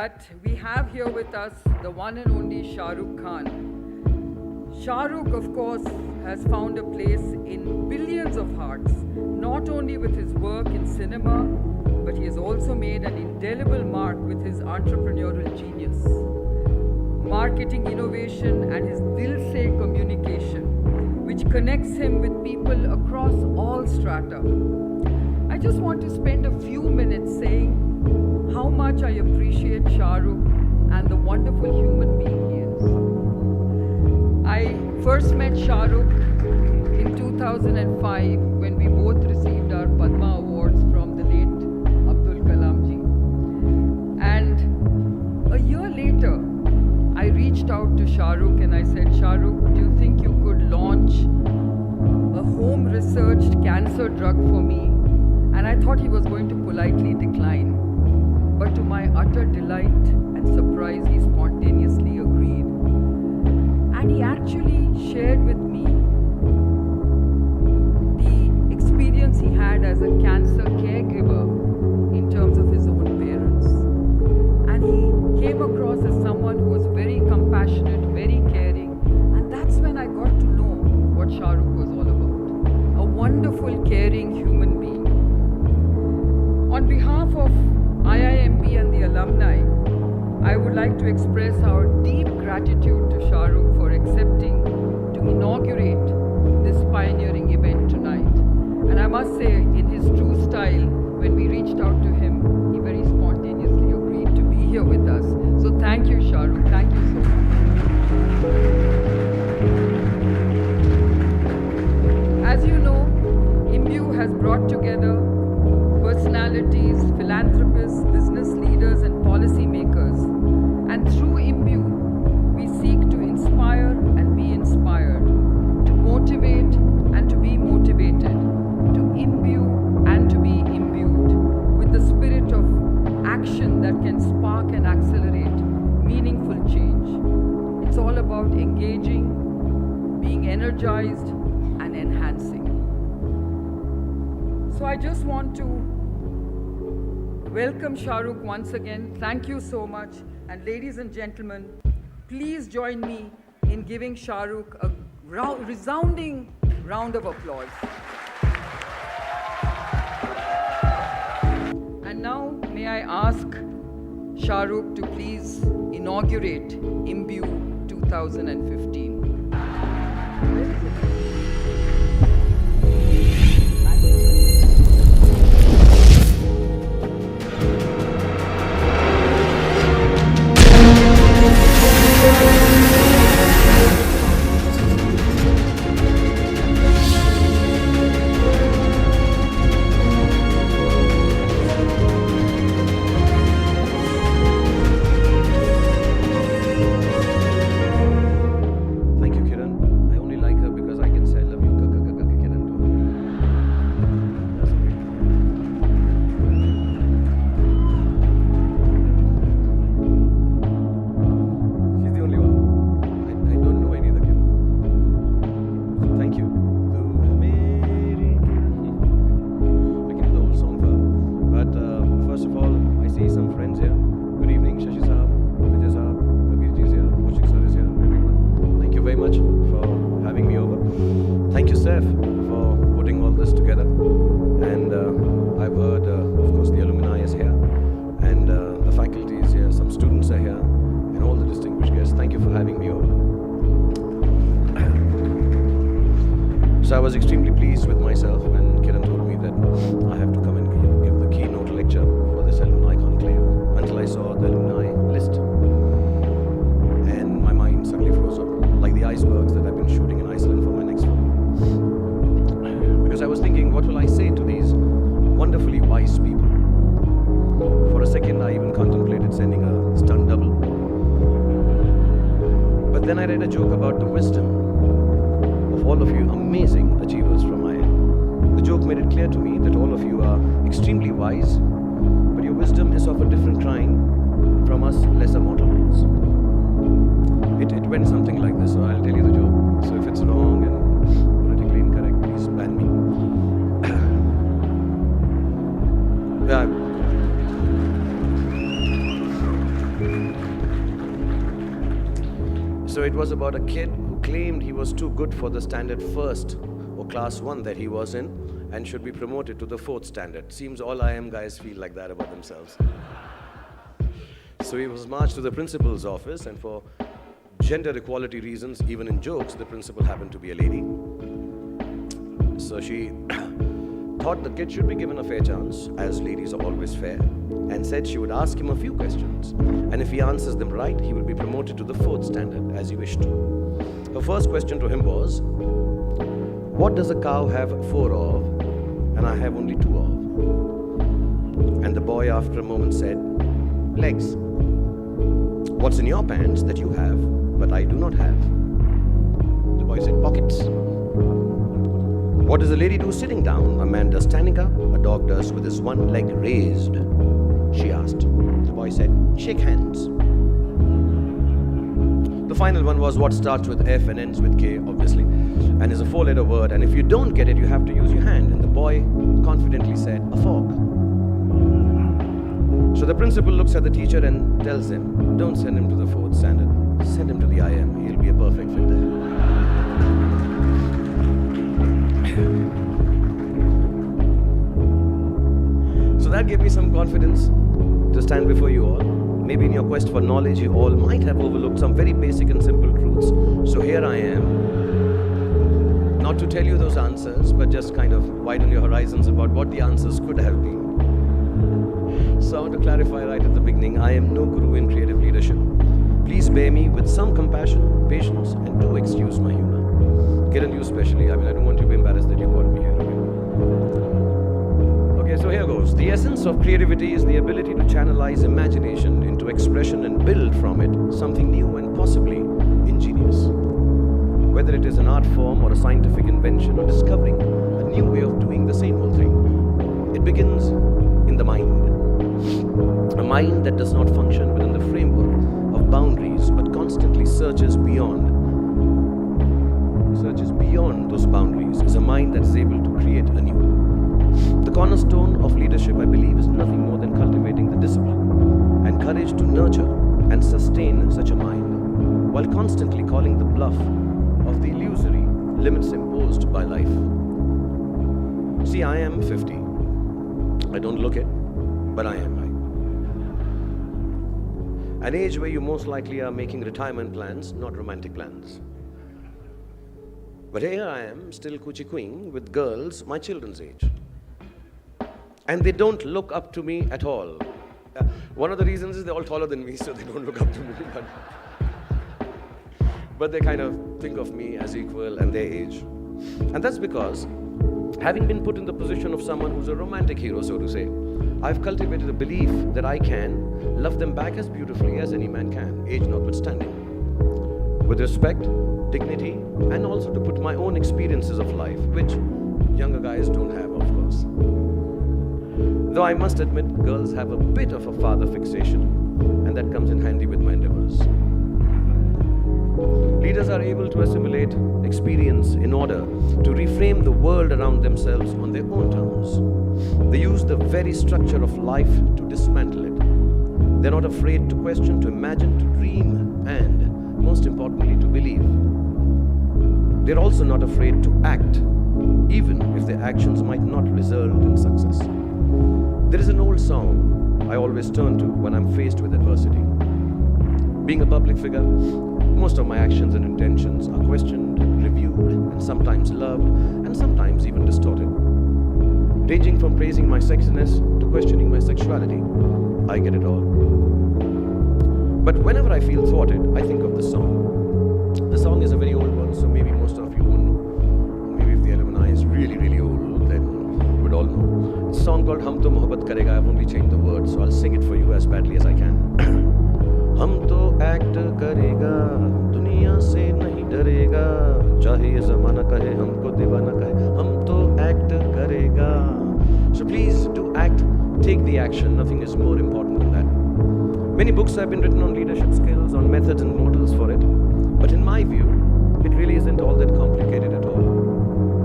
that we have here with us the one and only Shahrukh Khan. Shahrukh, of course, has found a place in billions of hearts, not only with his work in cinema, but he has also made an indelible mark with his entrepreneurial genius, marketing innovation, and his dil se communication, which connects him with people across all strata. I just want to spend a few minutes saying how much I appreciate Shahrukh and the wonderful human being he is. I first met Shahrukh in 2005 when we both received our Padma Awards from the late Abdul Kalam ji. And a year later, I reached out to Shahrukh and I said, Shahrukh, do you think you could launch a home-researched cancer drug for me? And I thought he was going to politely decline. But to my utter delight and surprise, he spontaneously agreed. And he actually shared with me the experience he had as a cancer caregiver in terms of his own parents. And he came across as someone who was very compassionate, very caring. And that's when I got to know what Shahrukh was all about. A wonderful, caring human being. On behalf of IIMB and the alumni, I would like to express our deep gratitude to Shahrukh for accepting to inaugurate this pioneering event tonight. And I must say, in his true style, when we reached out to him, he very spontaneously agreed to be here with us. So thank you, Shahrukh. Thank you so much. As you know, IIMB has brought together personalities, philanthropists, business leaders, and policymakers. And through IIMB, we seek to inspire and be inspired, to motivate and to be motivated, to imbue and to be imbued with the spirit of action that can spark and accelerate meaningful change. It's all about engaging, being energized, and enhancing. So I just want to welcome Shahrukh once again. Thank you so much. And ladies and gentlemen, please join me in giving Shahrukh a resounding round of applause. And now, may I ask Shahrukh to please inaugurate IIMB 2015. So I was extremely pleased with myself when Kiran told me that I have to come and give the keynote lecture for this alumni conclave until I saw the alumni list. And my mind suddenly froze up, like the icebergs that I've been shooting in Iceland for my next film. Because I was thinking, what will I say to these wonderfully wise people? For a second, I even contemplated sending a stunt double. But then I read a joke about the wisdom of all of you amazing achievers from my end. The joke made it clear to me that all of you are extremely wise, but your wisdom is of a different kind from us lesser mortals. It went something like this, so I'll tell you the joke. So if it's wrong and politically incorrect, please ban me. So it was about a kid who claimed he was too good for the standard first or class 1 that he was in and should be promoted to the 4th standard. Seems all IIM guys feel like that about themselves. So he was marched to the principal's office, and for gender equality reasons, even in jokes, the principal happened to be a lady. So she thought the kid should be given a fair chance, as ladies are always fair, and said she would ask him a few questions, and if he answers them right, he will be promoted to the 4th standard, as he wished. Her first question to him was, what does a cow have 4 of, and I have only 2 of? And the boy, after a moment, said, legs. What's in your pants that you have, but I do not have? The boy said, pockets. What does a lady do sitting down? A man does standing up, a dog does with his one leg raised. She asked. The boy said, shake hands. The final one was what starts with F and ends with K, obviously, and is a 4-letter word, and if you don't get it, you have to use your hand. And the boy confidently said, a fork. So the principal looks at the teacher and tells him, don't send him to the 4th standard, send him to the IIM, he'll be a perfect fit there. So that gave me some confidence to stand before you all. Maybe in your quest for knowledge, you all might have overlooked some very basic and simple truths. So here I am, not to tell you those answers, but just kind of widen your horizons about what the answers could have been. So I want to clarify right at the beginning, I am no guru in creative leadership. Please bear me with some compassion, patience, and do excuse my humor. Kiran, you especially, I don't want you to be embarrassed that you called me here. Okay, so here goes. The essence of creativity is the ability to channelize imagination into expression and build from it something new and possibly ingenious. Whether it is an art form or a scientific invention or discovering a new way of doing the same old thing, it begins in the mind. A mind that does not function within the framework of boundaries but constantly searches beyond those boundaries is a mind that is able to create anew. The cornerstone of leadership, I believe, is nothing more than cultivating the discipline and courage to nurture and sustain such a mind while constantly calling the bluff of the illusory limits imposed by life. See, I am 50. I don't look it, but I am. An age where you most likely are making retirement plans, not romantic plans. But here I am, still coochie queen with girls my children's age. And they don't look up to me at all. One of the reasons is they're all taller than me, so they don't look up to me. But they kind of think of me as equal and their age. And that's because, having been put in the position of someone who's a romantic hero, so to say, I've cultivated a belief that I can love them back as beautifully as any man can, age notwithstanding. With respect, dignity, and also to put my own experiences of life, which younger guys don't have, of course. Though I must admit, girls have a bit of a father fixation, and that comes in handy with my endeavors. Leaders are able to assimilate experience in order to reframe the world around themselves on their own terms. They use the very structure of life to dismantle it. They're not afraid to question, to imagine, to dream, and, most importantly, to believe. They're also not afraid to act, even if their actions might not result in success. There is an old song I always turn to when I'm faced with adversity. Being a public figure, most of my actions and intentions are questioned, reviewed, and sometimes loved, and sometimes even distorted. Ranging from praising my sexiness to questioning my sexuality, I get it all. But whenever I feel thwarted, I think of this song. The song is a very old one, so maybe most of you won't know. Maybe if the alumni is really, really old, then you would all know. It's a song called Hum To Mohabbat Karega. I've only changed the words, so I'll sing it for you as badly as I can. हम तो act करेगा, दुनिया से नहीं डरेगा, चाहे ये ज़माना कहे हमको दीवाना कहे, हम तो एक्ट करेगा. So please do act, take the action. Nothing is more important than that. Many books have been written on leadership skills, on methods and models for it. But in my view, it really isn't all that complicated at all.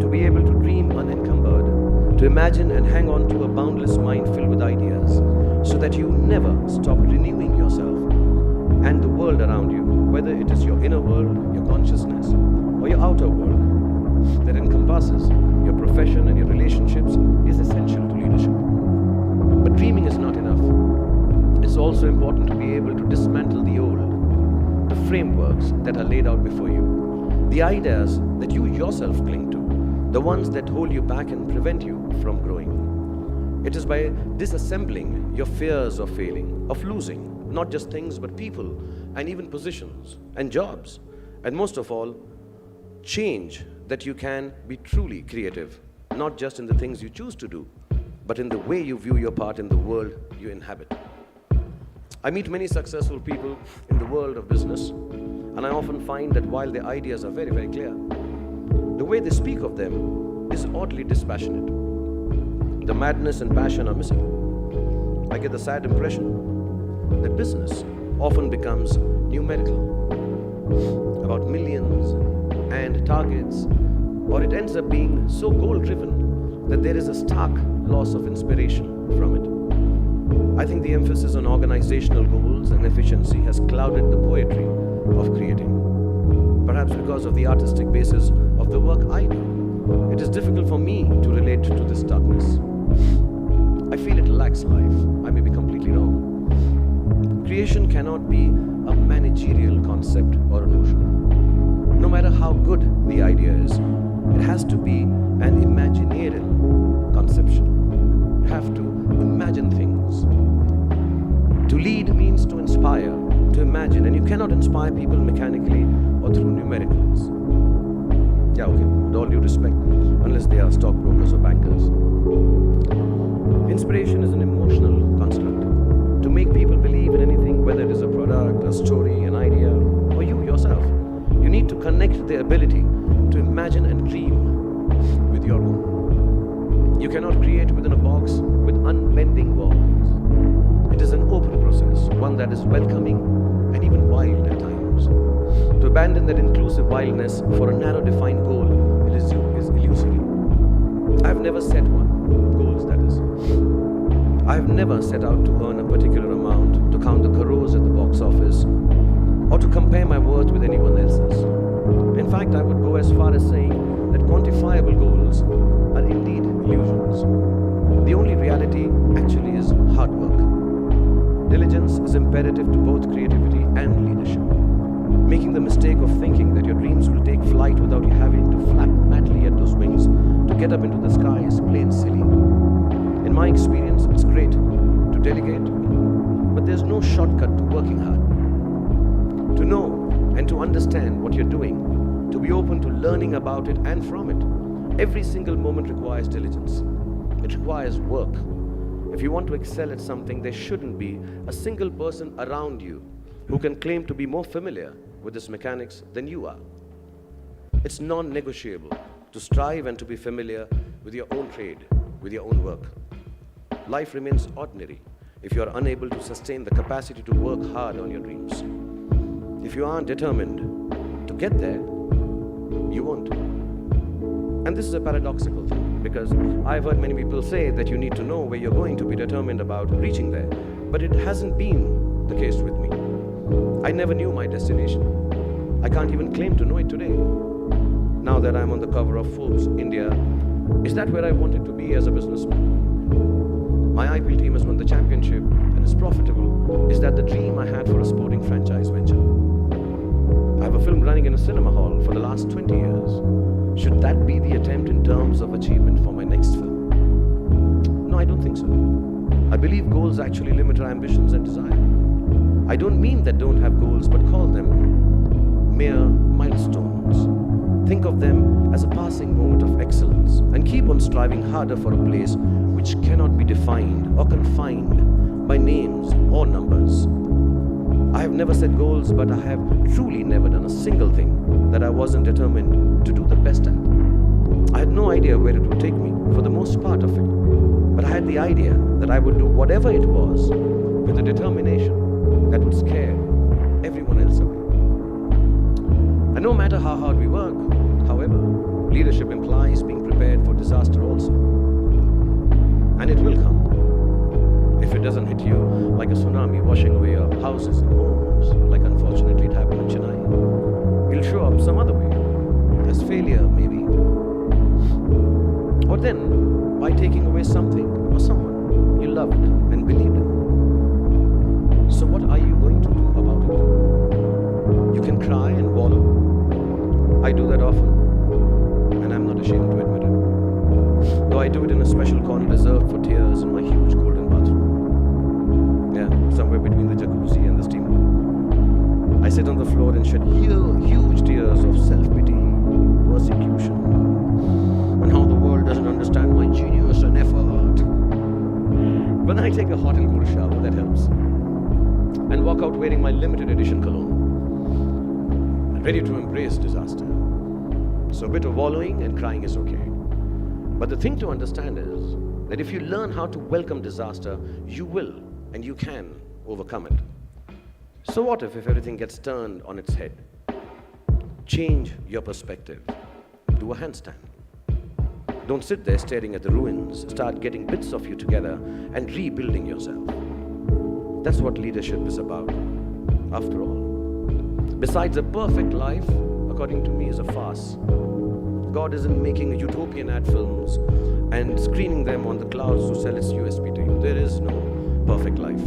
To be able to dream unencumbered, to imagine and hang on to a boundless mind filled with ideas, so that you never stop renewing yourself, and the world around you, whether it is your inner world, your consciousness, or your outer world, that encompasses your profession and your relationships, is essential to leadership. But dreaming is not enough. It's also important to be able to dismantle the old, the frameworks that are laid out before you, the ideas that you yourself cling to, the ones that hold you back and prevent you from growing. It is by disassembling your fears of failing, of losing, not just things but people and even positions and jobs, and most of all, change, that you can be truly creative, not just in the things you choose to do, but in the way you view your part in the world you inhabit. I meet many successful people in the world of business, and I often find that while their ideas are very, very clear, the way they speak of them is oddly dispassionate. The madness and passion are missing. I get the sad impression that business often becomes numerical, about millions and targets, or it ends up being so goal-driven that there is a stark loss of inspiration from it. I think the emphasis on organizational goals and efficiency has clouded the poetry of creating. Perhaps because of the artistic basis of the work I do, it is difficult for me to relate to this darkness. I feel it lacks life. I may be completely wrong. Creation cannot be a managerial concept or a notion. No matter how good the idea is, it has to be an imaginarial conception. You have to imagine things. To lead means to inspire, to imagine, and you cannot inspire people mechanically or through numericals. Yeah, okay, with all due respect, unless they are stockbrokers or bankers. Inspiration is an emotional construct. To make people believe in anything, whether it is a product, a story, an idea, or you yourself, you need to connect their ability to imagine and dream with your own. You cannot create within a box with unbending walls. It is an open process, one that is welcoming and even wild at times. To abandon that inclusive wildness for a narrow defined goal is illusory. I have never set one, goals that is. I have never set out to earn a particular amount, to count the crores at the box office, or to compare my worth with anyone else's. In fact, I would go as far as saying that quantifiable goals are indeed illusions. The only reality actually is hard work. Diligence is imperative to both creativity and leadership. Making the mistake of thinking that your dreams will take flight without you having to flap madly at those wings to get up into the sky is plain silly. In my experience, it's great to delegate, but there's no shortcut to working hard. To know and to understand what you're doing, to be open to learning about it and from it, every single moment requires diligence. It requires work. If you want to excel at something, there shouldn't be a single person around you who can claim to be more familiar with its mechanics than you are. It's non-negotiable to strive and to be familiar with your own trade, with your own work. Life remains ordinary if you are unable to sustain the capacity to work hard on your dreams. If you aren't determined to get there, you won't. And this is a paradoxical thing, because I've heard many people say that you need to know where you're going to be determined about reaching there, but it hasn't been the case with me. I never knew my destination. I can't even claim to know it today. Now that I'm on the cover of Forbes India, is that where I wanted to be as a businessman? My IPL team has won the championship and is profitable. Is that the dream I had for a sporting franchise venture? I have a film running in a cinema hall for the last 20 years. Should that be the attempt in terms of achievement for my next film? No, I don't think so. I believe goals actually limit our ambitions and desire. I don't mean that don't have goals, but call them mere milestones. Think of them as a passing moment of excellence and keep on striving harder for a place which cannot be defined or confined by names or numbers. I have never set goals, but I have truly never done a single thing that I wasn't determined to do the best at. I had no idea where it would take me for the most part of it, but I had the idea that I would do whatever it was with a determination that would scare everyone else away. And no matter how hard we work, however, leadership implies being prepared for disaster also. And it will come if it doesn't hit you like a tsunami washing away your houses and homes. problems, like unfortunately it happened in Chennai. It'll show up some other way, as failure maybe. Or then, by taking away something or someone you loved and believed in. So what are you going to do about it? You can cry and wallow. I do that often, and I'm not ashamed to admit it. Though I do it in a special corner reserved for tears in my huge golden bathroom. Yeah, somewhere between the jacuzzi and the steam room. I sit on the floor and shed huge tears of self-pity, persecution, and how the world doesn't understand my genius and effort. When I take a hot and cold shower, that helps. And walk out wearing my limited edition cologne, ready to embrace disaster. So a bit of wallowing and crying is okay. But the thing to understand is that if you learn how to welcome disaster, you will and you can overcome it. So what if everything gets turned on its head? Change your perspective. Do a handstand. Don't sit there staring at the ruins. Start getting bits of you together and rebuilding yourself. That's what leadership is about, after all. Besides, a perfect life, according to me, is a farce. God isn't making utopian ad films and screening them on the clouds to sell its USP to you. There is no perfect life.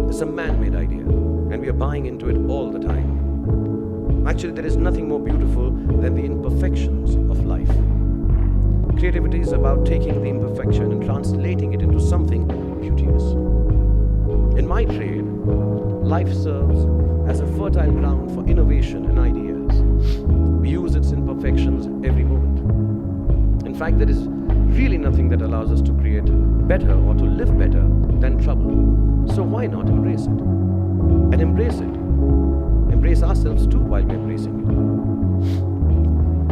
It's a man-made idea, and we are buying into it all the time. Actually, there is nothing more beautiful than the imperfections of life. Creativity is about taking the imperfection and translating it into something beauteous. In my trade, life serves as a fertile ground for innovation and ideas. We use its imperfections every moment. In fact, there is really nothing that allows us to create better or to live better than trouble. So why not embrace it? And embrace it. Embrace ourselves too while we're embracing it.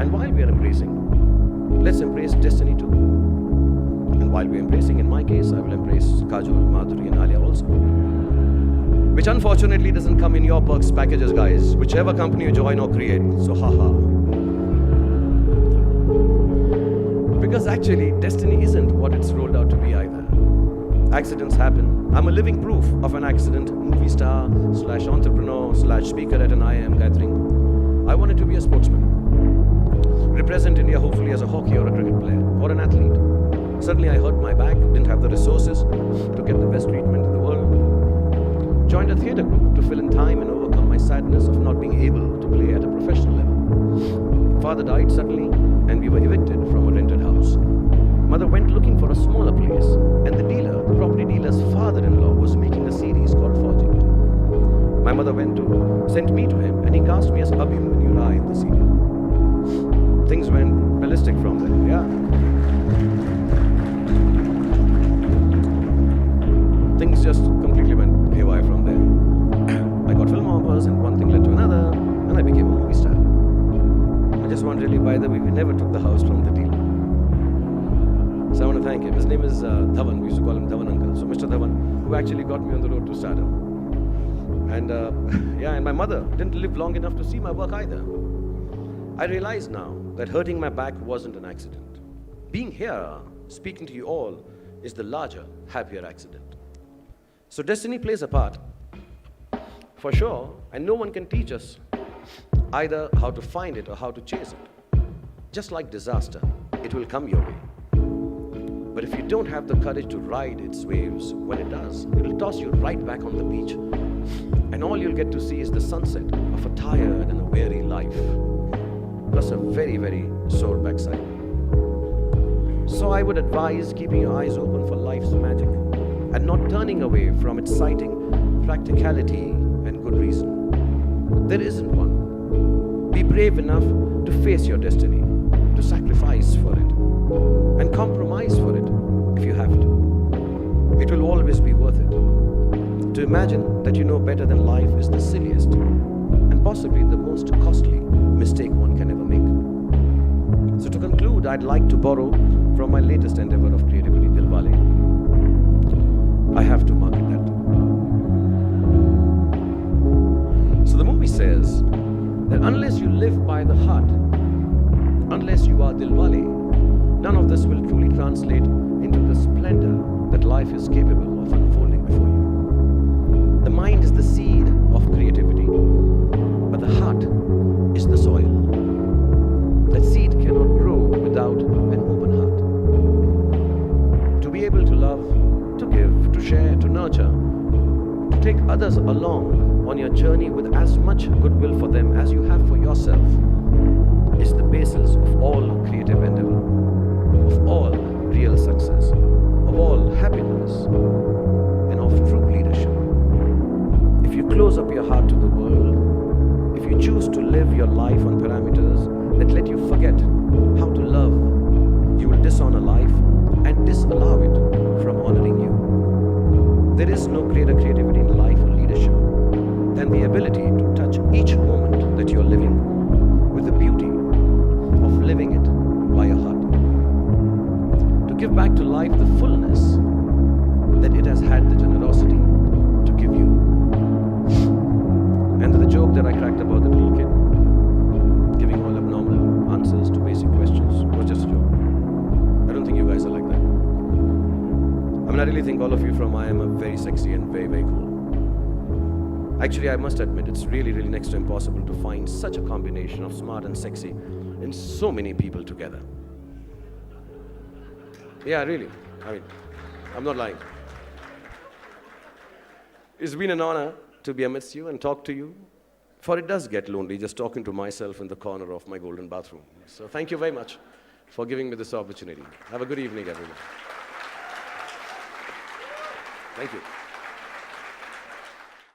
And while we are embracing, let's embrace destiny too. And while we're embracing, in my case, I will embrace Kajol, Madhuri and Alia also. Which unfortunately doesn't come in your perks packages, guys. Whichever company you join or create. So haha. Because actually, destiny isn't what it's rolled out to be either. Accidents happen. I'm a living proof of an accident. Movie star, / entrepreneur, / speaker at an IIM gathering. I wanted to be a sportsman. Represent India hopefully as a hockey or a cricket player or an athlete. Suddenly I hurt my back, didn't have the resources to get the best treatment in the world. Joined a theatre group to fill in time and overcome my sadness of not being able to play at a professional level. Father died suddenly and we were evicted from a rented house. Mother went looking for a smaller place and the property dealer's father-in-law was making a series called Forging. My mother sent me to him and he cast me as Abhimanyu Rai in the serial. Things went ballistic from there, yeah. Things just completely went haywire from there. I got film offers and one thing led to another and I became a movie star. I just want to really, by the way, we never took the house from the dealer. So I want to thank him. His name is Dhawan. We used to call him Dhawan Uncle. So Mr. Dhawan, who actually got me on the road to stardom. And and my mother didn't live long enough to see my work either. I realize now that hurting my back wasn't an accident. Being here, speaking to you all, is the larger, happier accident. So destiny plays a part, for sure, and no one can teach us either how to find it or how to chase it. Just like disaster, it will come your way. But if you don't have the courage to ride its waves, when it does, it will toss you right back on the beach. And all you'll get to see is the sunset of a tired and a weary life, plus a very, very sore backside. So I would advise keeping your eyes open for life's magic and not turning away from its sighting, practicality, and good reason. There isn't one. Be brave enough to face your destiny, to sacrifice for it, and compromise for it if you have to. It will always be worth it. To imagine that you know better than life is the silliest and possibly the most costly mistake one can ever make. So to conclude, I'd like to borrow from my latest endeavor of creativity, Dilwale. I have to market that. So the movie says that unless you live by the heart, unless you are Dilwale, none of this will truly translate into the splendor that life is capable of unfolding before you. The mind is the seed of creativity, but the heart is the soil. That seed cannot grow without an open heart. To be able to love, to give, to share, to nurture, to take others along on your journey with as much goodwill for them as you have for yourself is the basis of all creative endeavor, of all real success, of all happiness, and of true leadership. If you close up your heart to the world, if you choose to live your life on parameters that let you forget how to love, you will dishonor life and disallow it from honoring you. There is no greater creativity in life or leadership than the ability to touch each moment that you're living with the beauty of living it by your heart. To give back to life the fullness that it has had the generosity to give you. And the joke that I cracked about the little kid giving all abnormal answers to basic questions was just a joke. I don't think you guys are like that. I mean, I really think all of you from IIM are very sexy and very, very cool. Actually, I must admit, it's really, really next to impossible to find such a combination of smart and sexy in so many people together. Yeah, really. I mean, I'm not lying. It's been an honor to be amidst you and talk to you, for it does get lonely just talking to myself in the corner of my golden bathroom. So thank you very much for giving me this opportunity. Have a good evening, everyone. Thank you.